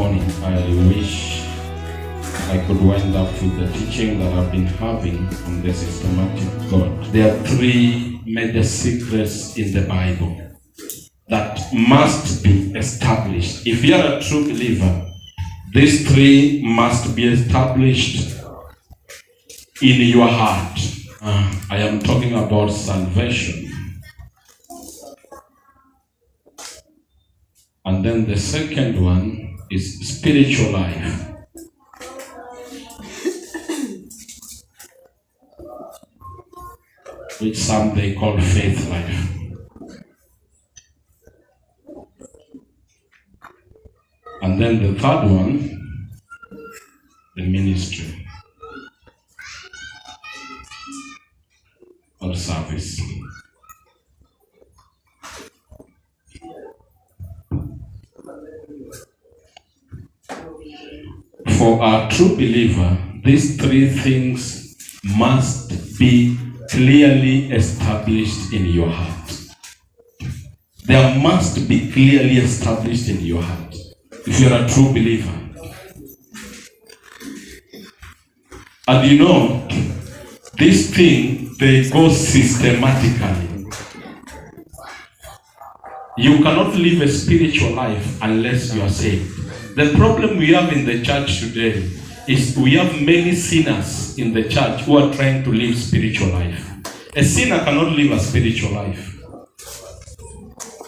morning, I wish I could wind up with the teaching that I've been having on the systematic God. There are three major secrets in the Bible that must be established. If you are a true believer, these three must be established in your heart. I am talking about salvation. And then the second one is spiritual life. Which some they call faith life. And then the third one, the ministry or service. For a true believer, these three things must be clearly established in your heart. They must be clearly established in your heart if you're a true believer. And you know, this thing, they go systematically. You cannot live a spiritual life unless you are saved. The problem we have in the church today is we have many sinners in the church who are trying to live spiritual life. A sinner cannot live a spiritual life.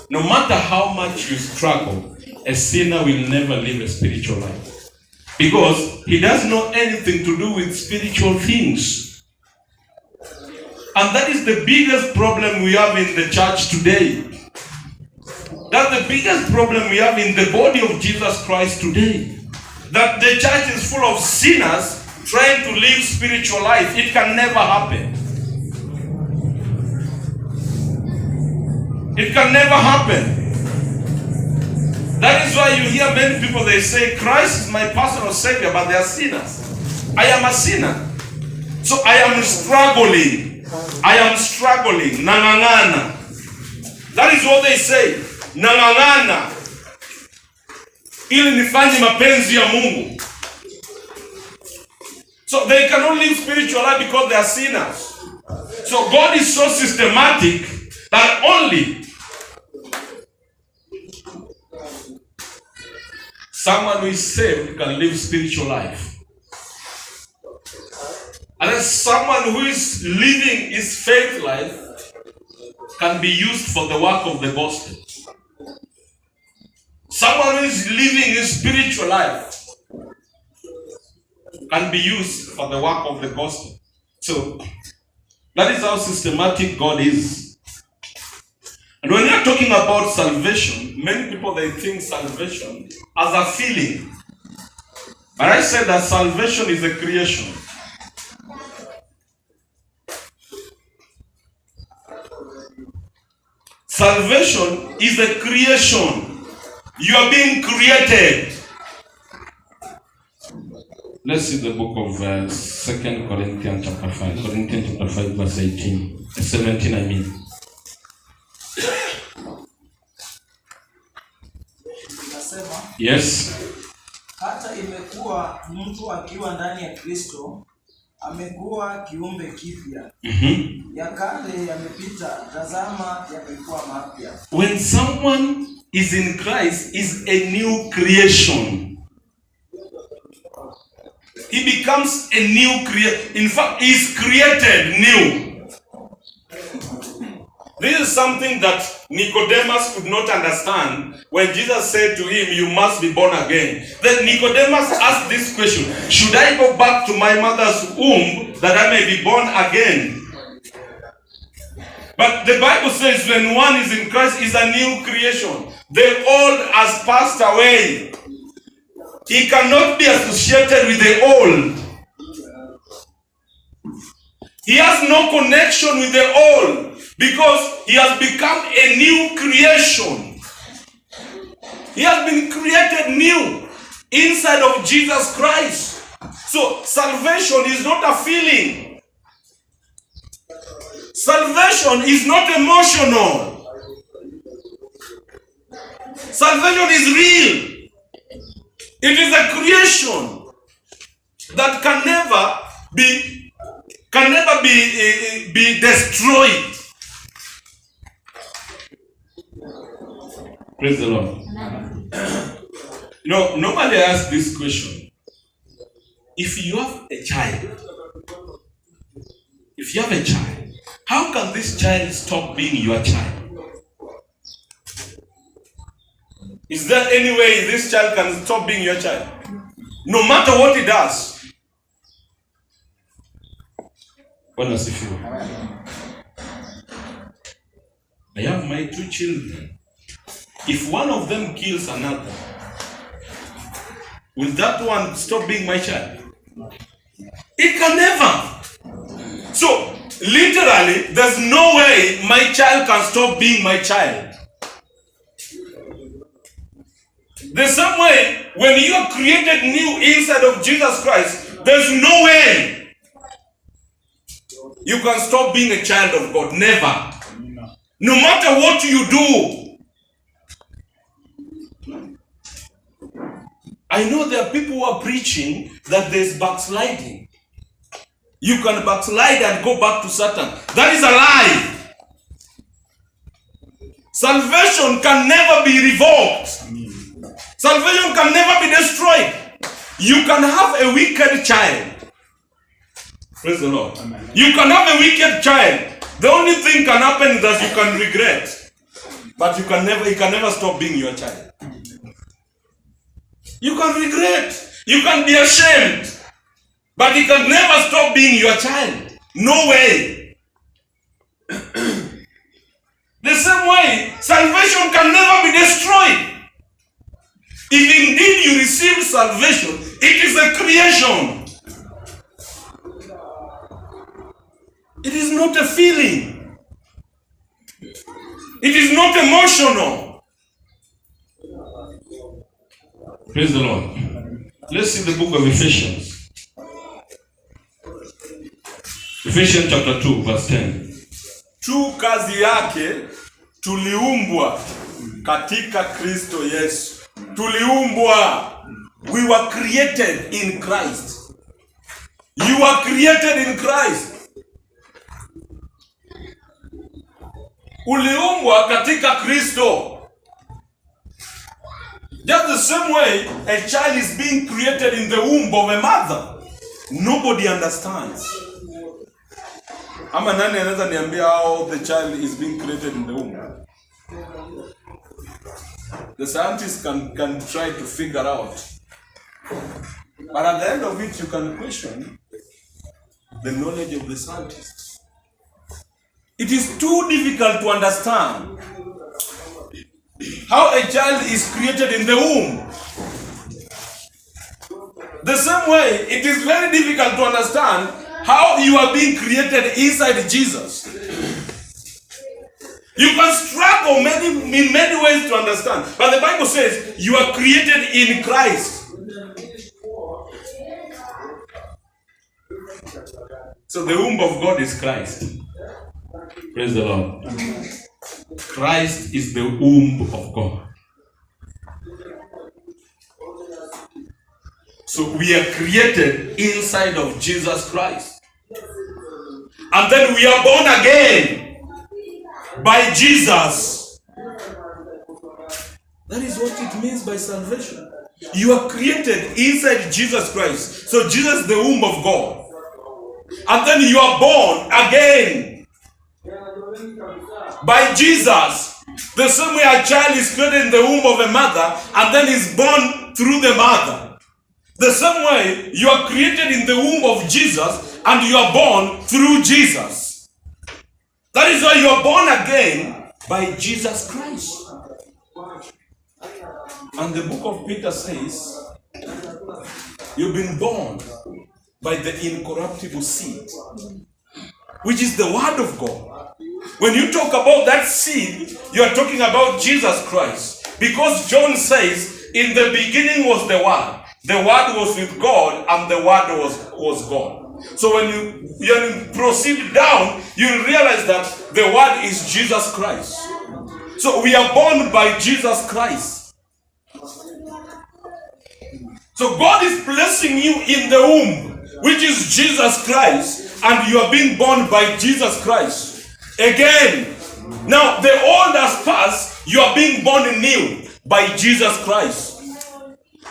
No matter how much you struggle, a sinner will never live a spiritual life. Because he doesn't know anything to do with spiritual things. And that is the biggest problem we have in the church today. That's the biggest problem we have in the body of Jesus Christ today. That the church is full of sinners trying to live spiritual life. It can never happen. It can never happen. That is why you hear many people, they say, Christ is my personal Savior, but they are sinners. I am a sinner. So I am struggling. I am struggling. Nangangana. That is what they say. Nangangana. Ili nifanye mapenzi ya Mungu. So they cannot live spiritual life because they are sinners. So God is so systematic that only someone who is saved can live spiritual life. And then someone who is living his faith life can be used for the work of the gospel. Someone who is living his spiritual life can be used for the work of the gospel. So that is how systematic God is. And when you are talking about salvation, many people, they think salvation as a feeling. But I said that salvation is a creation. Salvation is a creation. You are being created. Let's see the book of 2 Corinthians chapter 5. Corinthians chapter 5 verse 18. 17 I mean. Yes. Hata imekuwa mtu akiwa ndani ya Kristo, amekuwa kiumbe kipya. Ya kale yamepita, tazama yamekuwa mapya. When someone is in Christ, is a new creation. He becomes a new creation. In fact, he is created new. This is something that Nicodemus could not understand when Jesus said to him, you must be born again. Then Nicodemus asked this question, should I go back to my mother's womb that I may be born again? But the Bible says when one is in Christ, is a new creation. The old has passed away. He cannot be associated with the old. He has no connection with the old because he has become a new creation. He has been created new inside of Jesus Christ. So salvation is not a feeling. Salvation is not emotional. Salvation is real. It is a creation that can never be destroyed. Praise the Lord. Normally I ask this question. If you have a child, how can this child stop being your child? Is there any way this child can stop being your child? No matter what he does. Bwana asifiwe. I have my 2 children. If one of them kills another, will that one stop being my child? It can never. So, literally, there's no way my child can stop being my child. The same way, when you are created new inside of Jesus Christ, there's no way you can stop being a child of God. Never. No matter what you do. I know there are people who are preaching that there's backsliding. You can backslide and go back to Satan. That is a lie. Salvation can never be revoked. Salvation can never be destroyed. You can have a wicked child. Praise the Lord. Amen. You can have a wicked child. The only thing can happen is that you can regret. But it can never stop being your child. You can regret. You can be ashamed. But it can never stop being your child. No way. The same way, salvation can never be destroyed. If indeed you receive salvation, it is a creation. It is not a feeling. It is not emotional. Praise the Lord. Let's see the book of Ephesians. Ephesians chapter 2 verse 10. Tu kazi yake tuliumbwa katika Kristo Yesu. Tuliumbwa. We were created in Christ. You were created in Christ. Uliumbwa katika Kristo. Just the same way a child is being created in the womb of a mother. Nobody understands. Ama nani anaweza niambia how the child is being created in the womb? The scientists can try to figure out. But at the end of it, you can question the knowledge of the scientists. It is too difficult to understand how a child is created in the womb. The same way, it is very difficult to understand how you are being created inside Jesus. You can struggle in many ways to understand. But the Bible says you are created in Christ. So the womb of God is Christ. Praise the Lord. Christ is the womb of God. So we are created inside of Jesus Christ. And then we are born again by Jesus. That is what it means by salvation. You are created inside Jesus Christ. So Jesus is the womb of God. And then you are born again by Jesus. The same way a child is created in the womb of a mother and then is born through the mother. The same way you are created in the womb of Jesus and you are born through Jesus. That is why you are born again by Jesus Christ. And the book of Peter says, you've been born by the incorruptible seed, which is the word of God. When you talk about that seed, you are talking about Jesus Christ. Because John says, in the beginning was the Word. The Word was with God and the Word was God. So when you proceed down, you realize that the Word is Jesus Christ. So we are born by Jesus Christ. So God is placing you in the womb, which is Jesus Christ, and you are being born by Jesus Christ. Again, now the old has passed, you are being born new by Jesus Christ.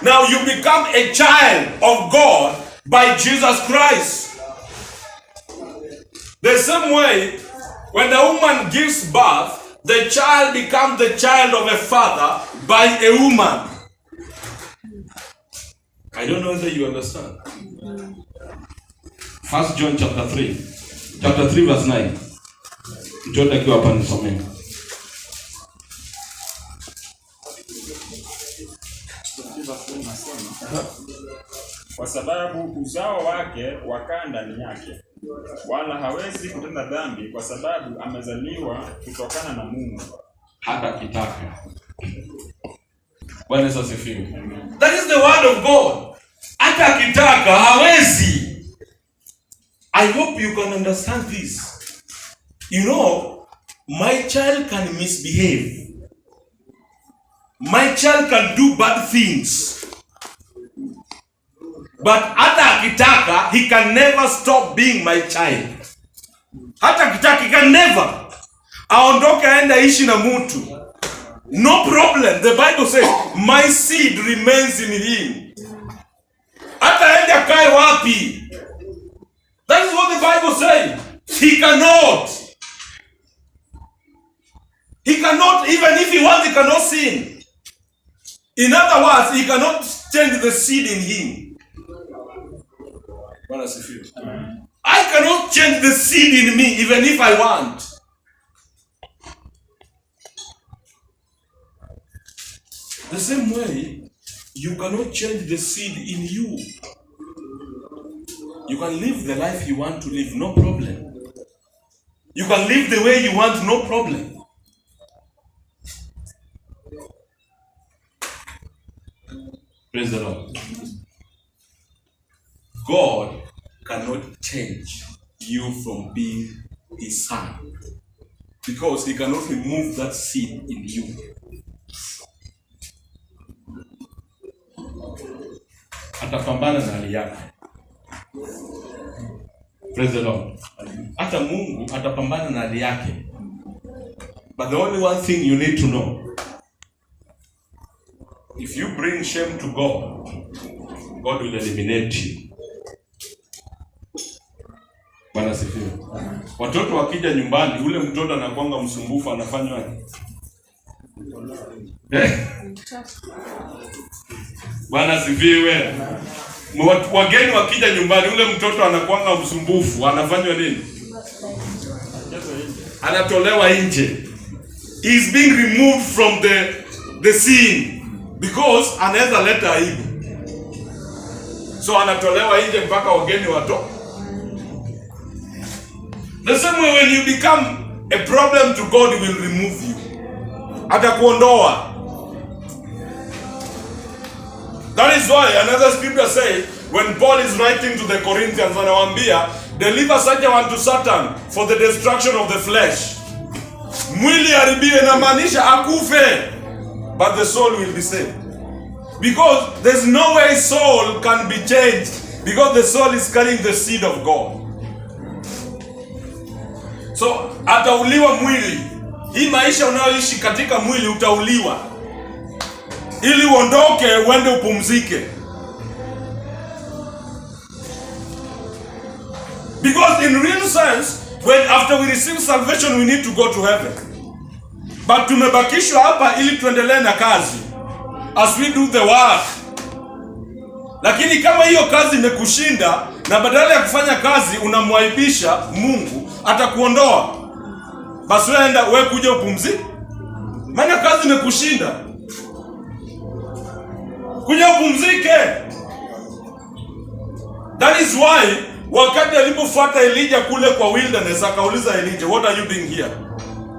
Now you become a child of God by Jesus Christ. The same way, when the woman gives birth, the child becomes the child of a father by a woman. I don't know whether you understand. 1 John chapter 3. Chapter 3 verse 9. Mtoto akiwa hapa nisomee. Kwa sababu uzao wake wakaa ndani yake, wala hawezi kutenda dhambi kwa sababu amezaliwa kutokana na Mungu. Hata kitaka. Bwana Yesu asifiwe. That is the word of God. Hata kitaka hawezi. I hope you can understand this. You know, my child can misbehave. My child can do bad things. But hata akitaka, he can never stop being my child. Hata akitaka, he can never. Aondoke aenda ishi na mtu. No problem. The Bible says, my seed remains in him. Hata aende akae wapi. That is what the Bible says. He cannot. He cannot, even if he wants, he cannot sin. In other words, he cannot change the seed in him. I cannot change the seed in me even if I want. The same way, you cannot change the seed in you. You can live the life you want to live, no problem. You can live the way you want, no problem. Praise the Lord. God cannot change you from being his son, because he cannot remove that seed in you. Atapambana na hali yako. Praise the Lord. Hata Mungu atapambana na hali yake. But the only one thing you need to know, if you bring shame to God, God will eliminate you. Bwana sifiwe. Watoto wakija nyumbani, ule mtoto anakuanga msumbufu, anafanywa Bwana sifiwe. Wageni wakija nyumbani, ule mtoto anakuanga msumbufu, anafanywa nini? Anatolewa nje. He is being removed from the scene because anaweza leta aibu. So anatolewa nje mpaka wageni watoke. The same way, when you become a problem to God, He will remove you. Atakuondoa. That is why another scripture says, when Paul is writing to the Corinthians, anawaambia, deliver such a one to Satan for the destruction of the flesh. Mwili haribiwe, inamaanisha akufe, but the soul will be saved. Because there's no way soul can be changed, because the soul is carrying the seed of God. So atauliwa mwili. Hii maisha unayoishi katika mwili utauliwa, ili uondoke uende upumzike. Because in real sense, when after we receive salvation, we need to go to heaven. But tumebakishwa hapa ili tuendelee na kazi, as we do the work. Lakini kama hiyo kazi imekushinda na badala ya kufanya kazi unamwaibisha Mungu, atakuondoa. Basi wewe kuja upumzike. Maana kazi imekushinda. Kuja upumzike. That is why wakati alipofuata Elijah kule kwa wilderness, akauliza Elijah, what are you doing here?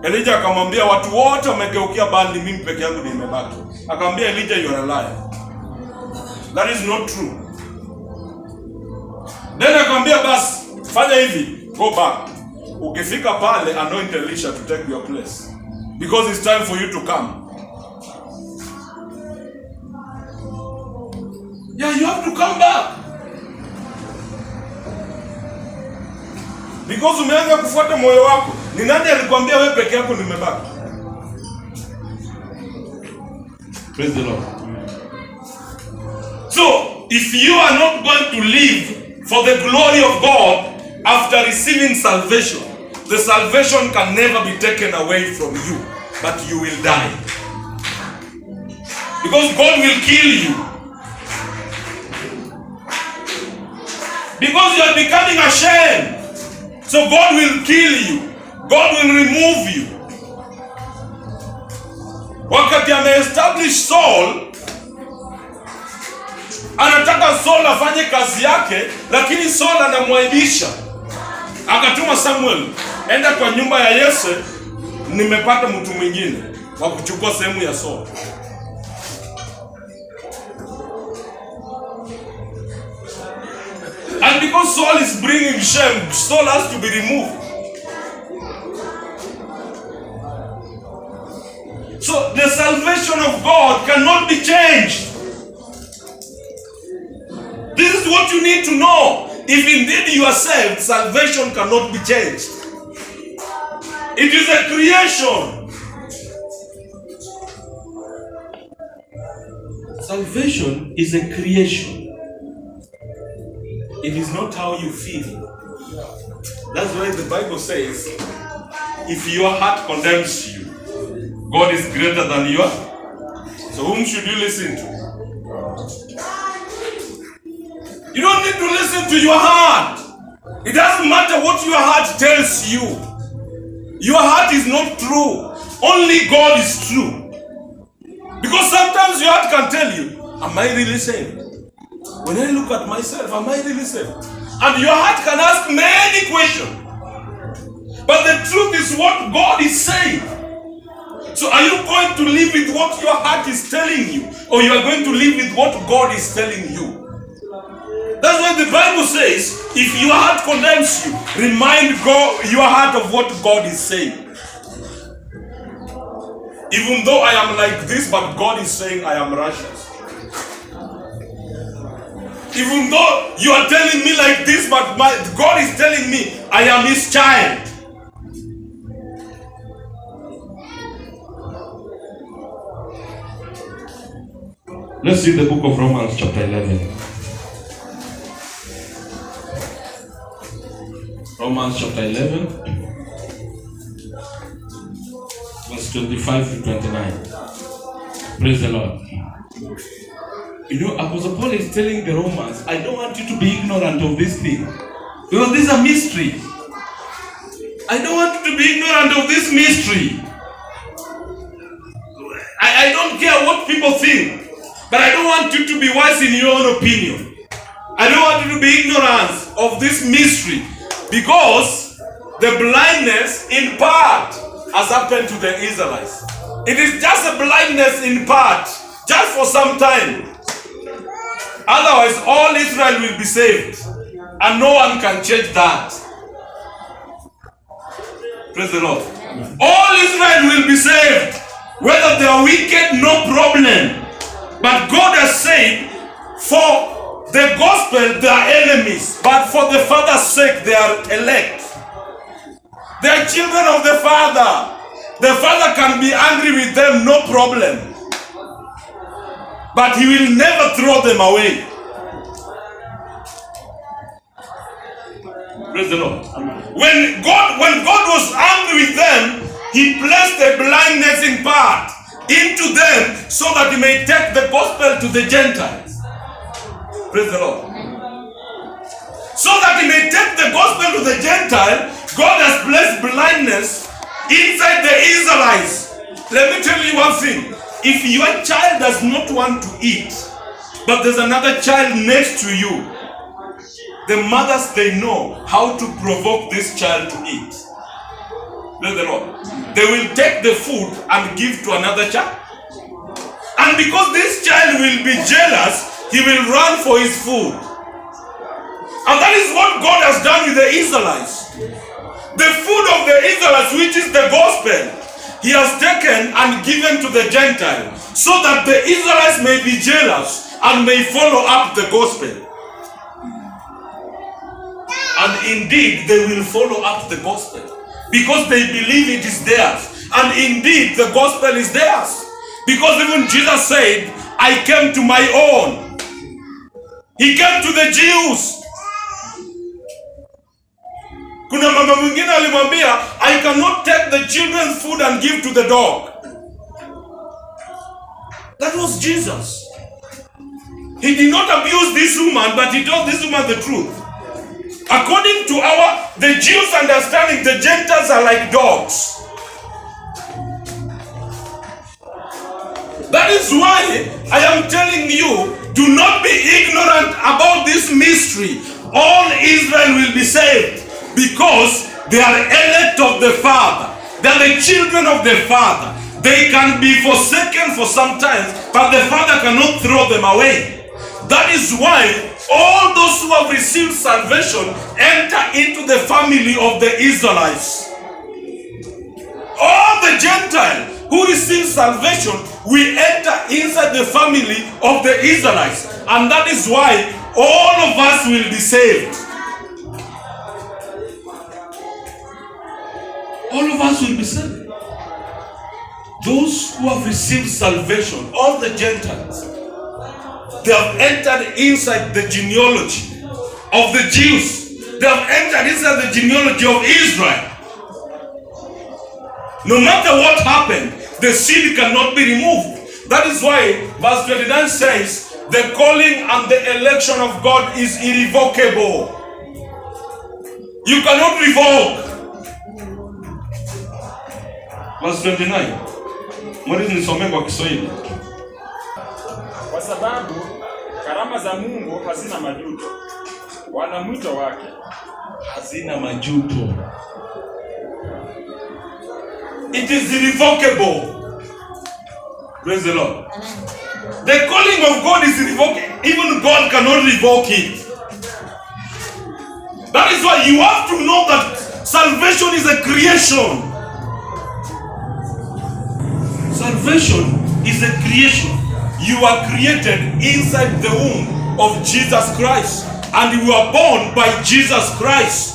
Elijah akamwambia, watu wote wamegeukia Baali, mimi peke yangu ndiye nimebaki. Akamwambia Elijah, you are a liar. That is not true. Then akamwambia, basi fanya hivi, go back. Ukifika pale, anoint Elisha to take your place, because it's time for you to come. Yeah, you have to come back. Because umeanza kufuata moyo wako. Ni nani alikwambia wewe peke yako nimebaki? Praise the Lord. So, if you are not going to live for the glory of God after receiving salvation, the salvation can never be taken away from you, but you will die. Because God will kill you. Because you are becoming ashamed. So God will kill you. God will remove you. Wakati ameestablish Saul, anataka Saul afanye kazi yake, lakini Saul anamwaibisha. Akatuma Samuel, enda kwa nyumba ya Yese, nimepata mtu mwingine wa kuchukua sehemu ya Saul. And because Saul is bringing shame, Saul has to be removed. So the salvation of God cannot be changed. This is what you need to know. If indeed you are saved, salvation cannot be changed. It is a creation. Salvation is a creation. It is not how you feel. That's why the Bible says, if your heart condemns you, God is greater than you are. So whom should you listen to? You don't need to listen to your heart. It doesn't matter what your heart tells you. Your heart is not true. Only God is true. Because sometimes your heart can tell you, am I really saved? When I look at myself, am I really saved? And your heart can ask many questions. But the truth is what God is saying. So are you going to live with what your heart is telling you? Or you are going to live with what God is telling you? That's why the Bible says, if your heart condemns you, remind God, your heart of what God is saying. Even though I am like this, but God is saying I am righteous. Even though you are telling me like this, but God is telling me I am His child. Let's read the book of Romans chapter 11. Romans chapter 11, verse 25 to 29. Praise the Lord. You know, Apostle Paul is telling the Romans, I don't want you to be ignorant of this thing. Because this is a mystery. I don't want you to be ignorant of this mystery. I don't care what people think. But I don't want you to be wise in your own opinion. I don't want you to be ignorant of this mystery. Because the blindness in part has happened to the Israelites. It is just a blindness in part. Just for some time. Otherwise, all Israel will be saved. And no one can change that. Praise the Lord. All Israel will be saved. Whether they are wicked, no problem. But God has said, for the gospel they are enemies, but for the Father's sake they are elect. They are children of the Father. The Father can be angry with them, no problem. But He will never throw them away. Praise the Lord. When God was angry with them, He placed the blindness in part into them so that He may take the gospel to the Gentiles. Praise the Lord. So that He may take the gospel to the Gentile, God has placed blindness inside the Israelites. Let me tell you one thing. If your child does not want to eat, but there's another child next to you, the mothers, they know how to provoke this child to eat. Praise the Lord. They will take the food and give to another child. And because this child will be jealous, he will run for his food. And that is what God has done with the Israelites. The food of the Israelites, which is the gospel, He has taken and given to the Gentiles, so that the Israelites may be jealous and may follow up the gospel. And indeed, they will follow up the gospel because they believe it is theirs. And indeed, the gospel is theirs. Because even Jesus said, I came to my own. He came to the Jews. Kuna mama mwingine alimwambia, I cannot take the children's food and give to the dog. That was Jesus. He did not abuse this woman, but he told this woman the truth. According to the Jews' understanding, the Gentiles are like dogs. That is why I am telling you, do not be ignorant about this mystery. All Israel will be saved because they are elect of the Father. They are the children of the Father. They can be forsaken for some time, but the Father cannot throw them away. That is why all those who have received salvation enter into the family of the Israelites. All the Gentiles who receive salvation will enter inside the family of the Israelites. And that is why all of us will be saved. All of us will be saved. Those who have received salvation, all the Gentiles, they have entered inside the genealogy of the Jews. They have entered inside the genealogy of Israel. No matter what happened, the seed cannot be removed. That is why verse 29 says, the calling and the election of God is irrevocable. You cannot revoke. Verse 29. Mwalimu nisomee kwa Kiswahili. Kwa sababu karama za Mungu hazina majuto, wala mwito wake hazina majuto. It is irrevocable. Praise the Lord. The calling of God is irrevocable. Even God cannot revoke it. That is why you have to know that salvation is a creation. Salvation is a creation. You are created inside the womb of Jesus Christ, and you are born by Jesus Christ.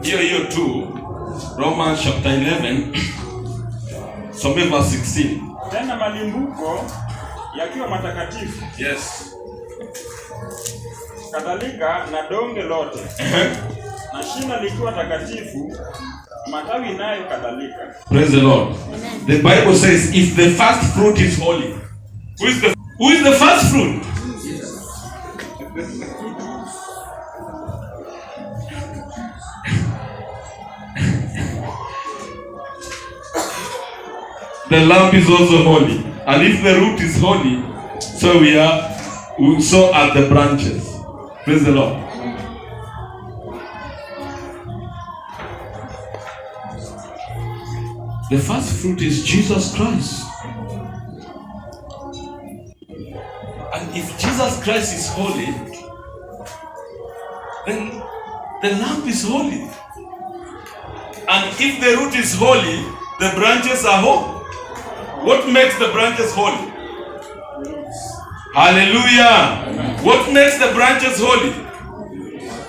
Here too, Romans chapter 11, some verse 16. Tena malimbuko yakiwa matakatifu. Yes. Kadhalika na donge lote. Na shina likiwa takatifu, matawi nayo kadhalika. Praise the Lord. The Bible says, if the first fruit is holy, who is the first fruit? The lamp is also holy, and if the root is holy, so are the branches. Praise the Lord. The first fruit is Jesus Christ. And if Jesus Christ is holy, then the lamp is holy. And if the root is holy, the branches are holy. What makes the branches holy? Hallelujah. Amen. What makes the branches holy?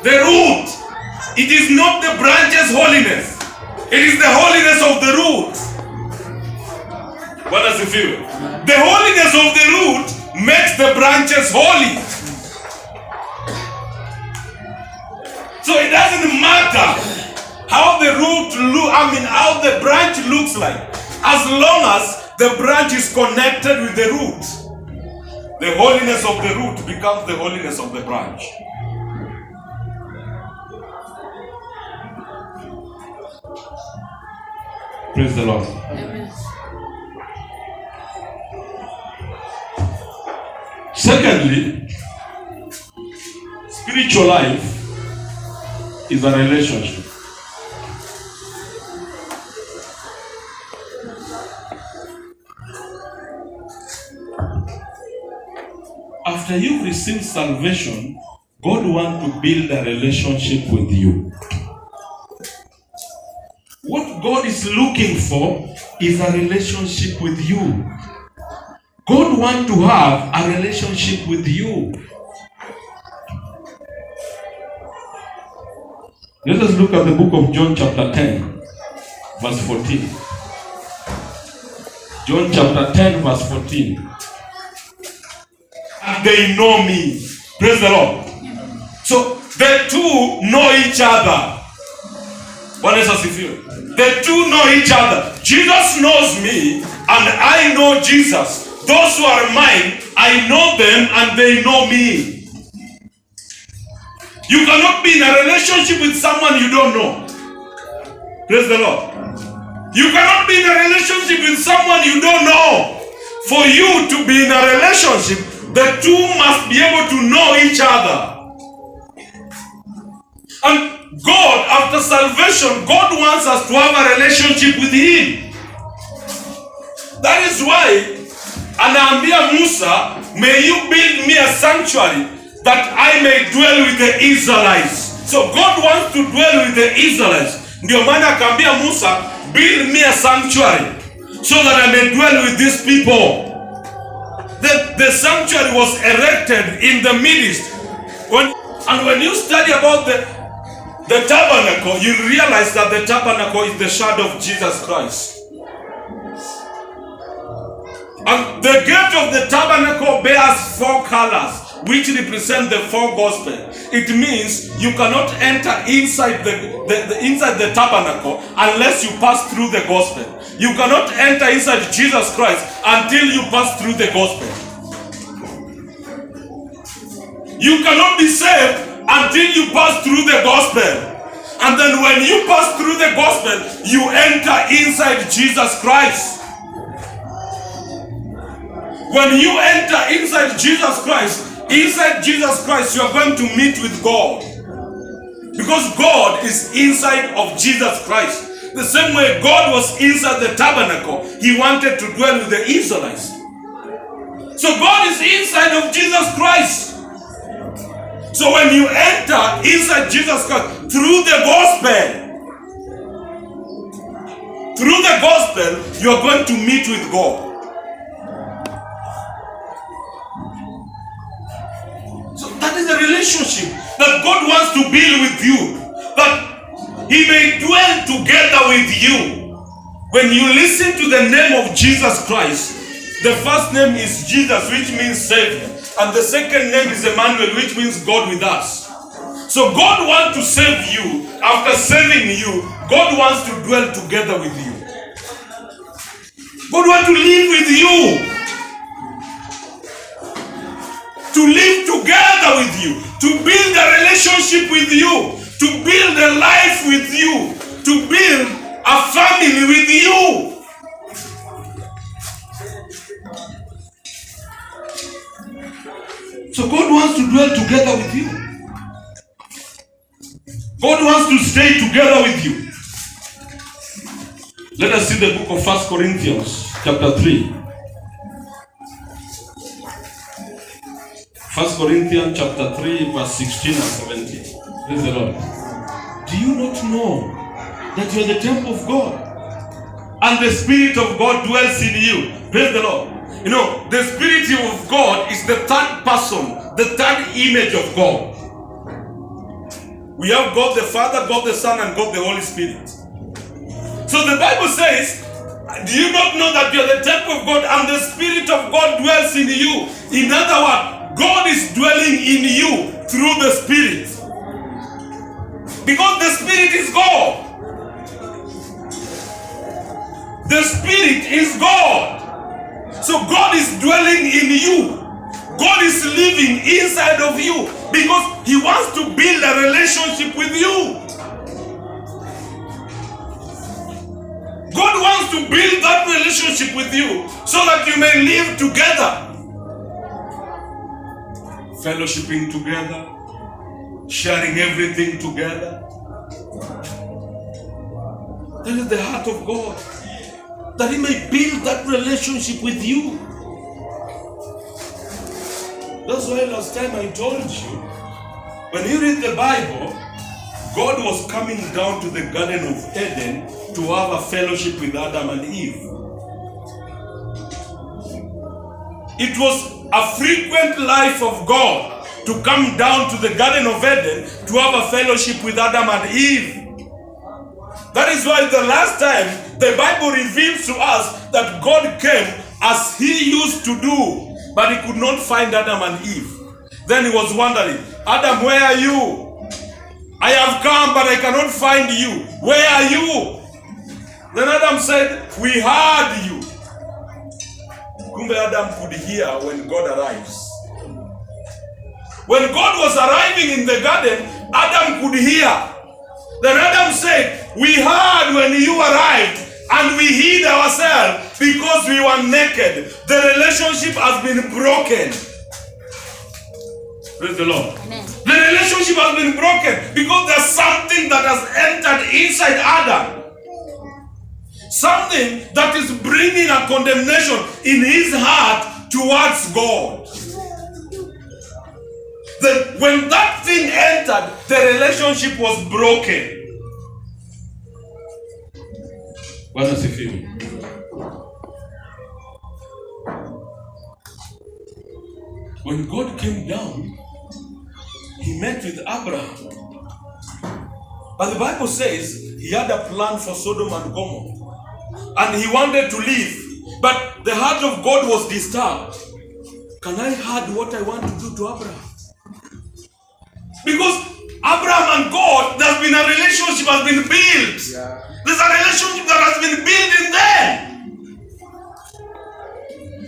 The root. It is not the branches' holiness. It is the holiness of the root. What does it feel? The holiness of the root makes the branches holy. So it doesn't matter how the how the branch looks like, as long as the branch is connected with the root. The holiness of the root becomes the holiness of the branch. Praise the Lord. Amen. Secondly, spiritual life is a relationship. After you've received salvation, God wants to build a relationship with you. What God is looking for is a relationship with you. God wants to have a relationship with you. Let us look at the book of John chapter 10, verse 14. John chapter 10, verse 14. And they know me. Praise the Lord. So the two know each other. The two know each other. Jesus knows me and I know Jesus. Those who are mine, I know them and they know me. You cannot be in a relationship with someone you don't know. Praise the Lord. You cannot be in a relationship with someone you don't know. For you to be in a relationship, the two must be able to know each other. And God, after salvation, God wants us to have a relationship with Him. That is why anaambia Musa, may you build me a sanctuary that I may dwell with the Israelites. So God wants to dwell with the Israelites. Ndio maana akaambia Musa, build me a sanctuary so that I may dwell with these people. The sanctuary was erected in the midst. When you study about the tabernacle, you realize that the tabernacle is the shadow of Jesus Christ. And the gate of the tabernacle bears 4 colors, which represent the 4 gospels. It means you cannot enter inside the tabernacle unless you pass through the gospel. You cannot enter inside Jesus Christ until you pass through the gospel. You cannot be saved until you pass through the gospel. And then when you pass through the gospel, you enter inside Jesus Christ. When you enter inside Jesus Christ, you are going to meet with God. Because God is inside of Jesus Christ. The same way God was inside the tabernacle, He wanted to dwell with the Israelites. So God is inside of Jesus Christ. So when you enter inside Jesus Christ through the gospel, you are going to meet with God. So that is the relationship that God wants to build with you, that He may dwell together with you. When you listen to the name of Jesus Christ, the first name is Jesus, which means Savior, and the second name is Emmanuel, which means God with us. So God wants to save you. After saving you, God wants to dwell together with you. God wants to live with you. To live together with you, to build a relationship with you, to build a life with you, to build a family with you. So God wants to dwell together with you. God wants to stay together with you. Let us see the book of 1 Corinthians chapter 3. 1 Corinthians chapter 3, verse 16 and 17. Praise the Lord. Do you not know that you are the temple of God and the Spirit of God dwells in you? Praise the Lord. You know, the Spirit of God is the third person, the third image of God. We have God the Father, God the Son, and God the Holy Spirit. So the Bible says, do you not know that you are the temple of God and the Spirit of God dwells in you? In other words, God is dwelling in you through the Spirit. Because the Spirit is God. The Spirit is God. So God is dwelling in you. God is living inside of you because He wants to build a relationship with you. God wants to build that relationship with you so that you may live together. Fellowshipping together, sharing everything together. That is the heart of God. That He may build that relationship with you. That's why last time I told you, when you read the Bible, God was coming down to the Garden of Eden to have a fellowship with Adam and Eve. It was a frequent life of God to come down to the Garden of Eden to have a fellowship with Adam and Eve. That is why the last time the Bible reveals to us that God came as he used to do, but he could not find Adam and Eve. Then he was wondering, Adam, where are you? I have come, but I cannot find you. Where are you? Then Adam said, we heard you. Kumbe Adam could hear when God arrives. When God was arriving in the garden, Adam could hear. Then Adam said, we heard when you arrived, and we hid ourselves because we were naked. The relationship has been broken. Praise the Lord. Amen. The relationship has been broken because there's something that has entered inside Adam. Something that is bringing a condemnation in his heart towards God. When that thing entered, the relationship was broken. Bwana sifiwe. When God came down, he met with Abraham. But the Bible says he had a plan for Sodom and Gomorrah. And he wanted to leave. But the heart of God was disturbed. Can I hide what I want to do to Abraham? Because Abraham and God, there's been a relationship has been built. There's a relationship that has been built in them.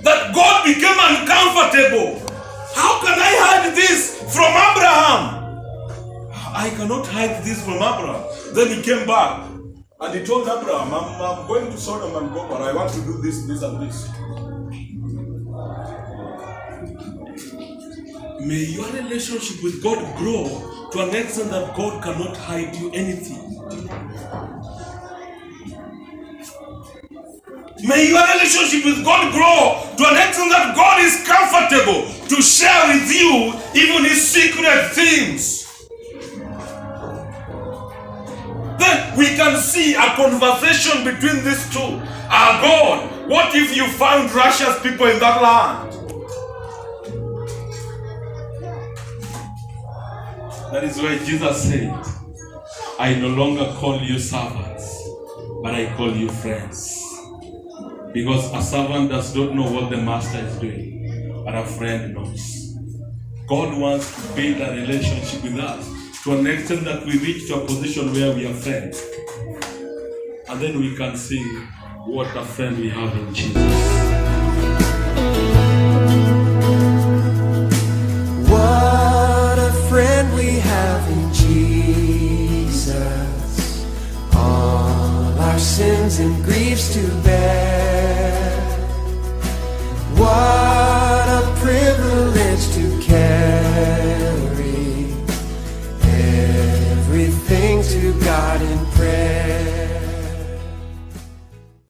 That God became uncomfortable. How can I hide this from Abraham? I cannot hide this from Abraham. Then he came back and he told Abraham, I'm going to Sodom and Gomorrah. I want to do this, this, and this. May your relationship with God grow to an extent that God cannot hide you anything. May your relationship with God grow to an extent that God is comfortable to share with you even his secret things. Then we can see a conversation between these two. Our God, what if you found Russia's people in that land? That is why Jesus said, I no longer call you servants, but I call you friends. Because a servant does not know what the master is doing, but a friend knows. God wants to build a relationship with us to an extent that we reach to a position where we are friends. And then we can see what a friend we have in Jesus. What a friend we have in Jesus. All our sins and griefs to